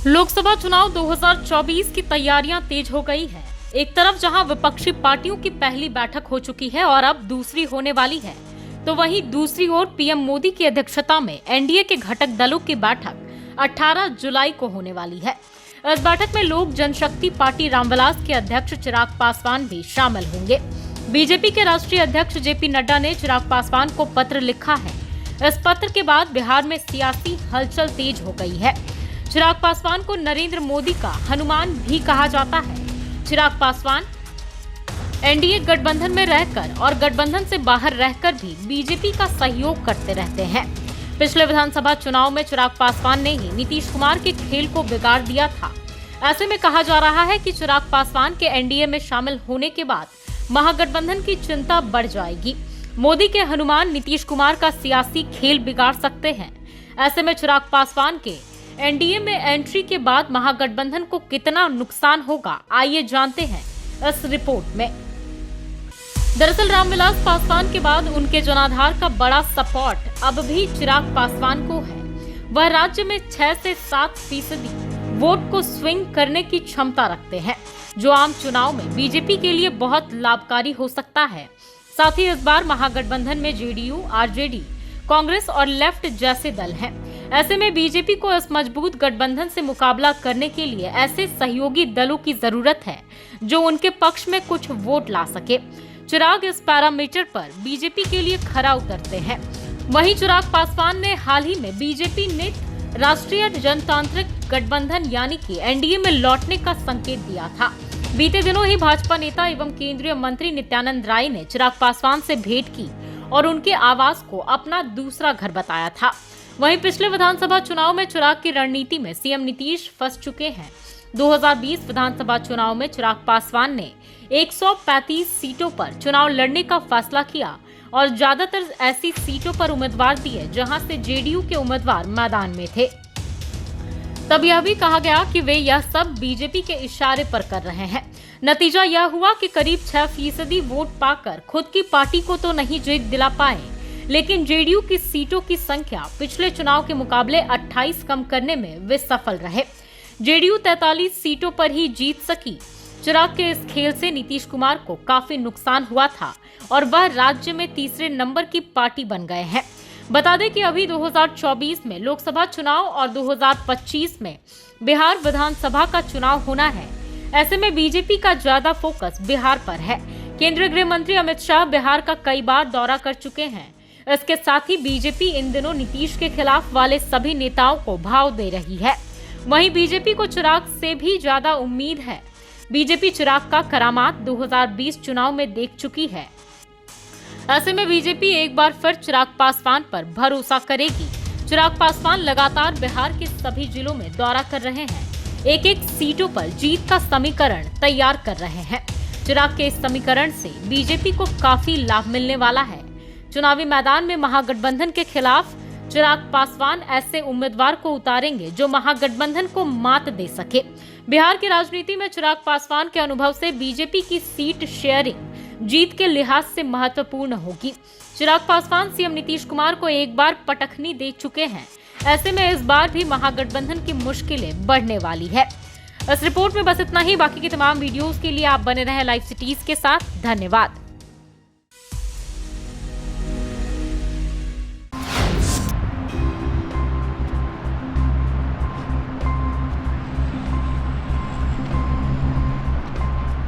लोकसभा चुनाव 2024 की तैयारियां तेज हो गई है। एक तरफ जहां विपक्षी पार्टियों की पहली बैठक हो चुकी है और अब दूसरी होने वाली है, तो वहीं दूसरी ओर पीएम मोदी की अध्यक्षता में एनडीए के घटक दलों की बैठक 18 जुलाई को होने वाली है। इस बैठक में लोक जनशक्ति पार्टी रामविलास के अध्यक्ष चिराग पासवान भी शामिल होंगे। बीजेपी के राष्ट्रीय अध्यक्ष जेपी नड्डा ने चिराग पासवान को पत्र लिखा है। इस पत्र के बाद बिहार में सियासी हलचल तेज हो गई है। चिराग पासवान को नरेंद्र मोदी का हनुमान भी कहा जाता है। चिराग पासवान एनडीए गठबंधन में रहकर और गठबंधन से बाहर रहकर भी बीजेपी का सहयोग करते रहते हैं। पिछले विधानसभा चुनाव में चिराग पासवान ने ही नीतीश कुमार के खेल को बिगाड़ दिया था। ऐसे में कहा जा रहा है कि चिराग पासवान के एनडीए में शामिल होने के बाद महागठबंधन की चिंता बढ़ जाएगी। मोदी के हनुमान नीतीश कुमार का सियासी खेल बिगाड़ सकते हैं। ऐसे में चिराग पासवान के एनडीए में एंट्री के बाद महागठबंधन को कितना नुकसान होगा, आइए जानते हैं इस रिपोर्ट में। दरअसल रामविलास पासवान के बाद उनके जनाधार का बड़ा सपोर्ट अब भी चिराग पासवान को है। वह राज्य में 6 से 7% वोट को स्विंग करने की क्षमता रखते हैं, जो आम चुनाव में बीजेपी के लिए बहुत लाभकारी हो सकता है। साथ ही इस बार महागठबंधन में जेडीयू, आरजेडी, कांग्रेस और लेफ्ट जैसे दल हैं। ऐसे में बीजेपी को इस मजबूत गठबंधन से मुकाबला करने के लिए ऐसे सहयोगी दलों की जरूरत है जो उनके पक्ष में कुछ वोट ला सके। चिराग इस पैरामीटर पर बीजेपी के लिए खरा उतरते हैं। वहीं चिराग पासवान ने हाल ही में बीजेपी ने राष्ट्रीय जनतांत्रिक गठबंधन यानी कि एनडीए में लौटने का संकेत दिया था। बीते दिनों ही भाजपा नेता एवं केंद्रीय मंत्री नित्यानंद राय ने चिराग पासवान से भेंट की और उनके आवास को अपना दूसरा घर बताया था। वहीं पिछले विधानसभा चुनाव में चिराग की रणनीति में सीएम नीतीश फंस चुके हैं। 2020 विधानसभा चुनाव में चिराग पासवान ने 135 सीटों पर चुनाव लड़ने का फैसला किया और ज्यादातर ऐसी सीटों पर उम्मीदवार दिए जहां से जेडीयू के उम्मीदवार मैदान में थे। तब यह भी कहा गया कि वे यह सब बीजेपी के इशारे पर कर रहे हैं। नतीजा यह हुआ कि करीब 6% वोट पाकर खुद की पार्टी को तो नहीं जीत दिला पाए, लेकिन जेडीयू की सीटों की संख्या पिछले चुनाव के मुकाबले 28 कम करने में वे सफल रहे। जेडीयू 43 सीटों पर ही जीत सकी। चिराग के इस खेल से नीतीश कुमार को काफी नुकसान हुआ था और वह राज्य में तीसरे नंबर की पार्टी बन गए हैं। बता दें कि अभी 2024 में लोकसभा चुनाव और 2025 में बिहार विधानसभा का चुनाव होना है। ऐसे में बीजेपी का ज्यादा फोकस बिहार पर है। केंद्रीय गृह मंत्री अमित शाह बिहार का कई बार दौरा कर चुके हैं। इसके साथ ही बीजेपी इन दिनों नीतीश के खिलाफ वाले सभी नेताओं को भाव दे रही है। वहीं बीजेपी को चिराग से भी ज्यादा उम्मीद है। बीजेपी चिराग का करामात 2020 चुनाव में देख चुकी है। ऐसे में बीजेपी एक बार फिर चिराग पासवान पर भरोसा करेगी। चिराग पासवान लगातार बिहार के सभी जिलों में दौरा कर रहे हैं। एक सीटों पर जीत का समीकरण तैयार कर रहे हैं। चिराग के इस समीकरण से बीजेपी को काफी लाभ मिलने वाला है। चुनावी मैदान में महागठबंधन के खिलाफ चिराग पासवान ऐसे उम्मीदवार को उतारेंगे जो महागठबंधन को मात दे सके। बिहार की राजनीति में चिराग पासवान के अनुभव से बीजेपी की सीट शेयरिंग जीत के लिहाज से महत्वपूर्ण होगी। चिराग पासवान सीएम नीतीश कुमार को एक बार पटखनी दे चुके हैं। ऐसे में इस बार भी महागठबंधन की मुश्किलें बढ़ने वाली है। इस रिपोर्ट में बस इतना ही। बाकी की तमाम वीडियोस के लिए आप बने रहें लाइव सिटीज के साथ। धन्यवाद।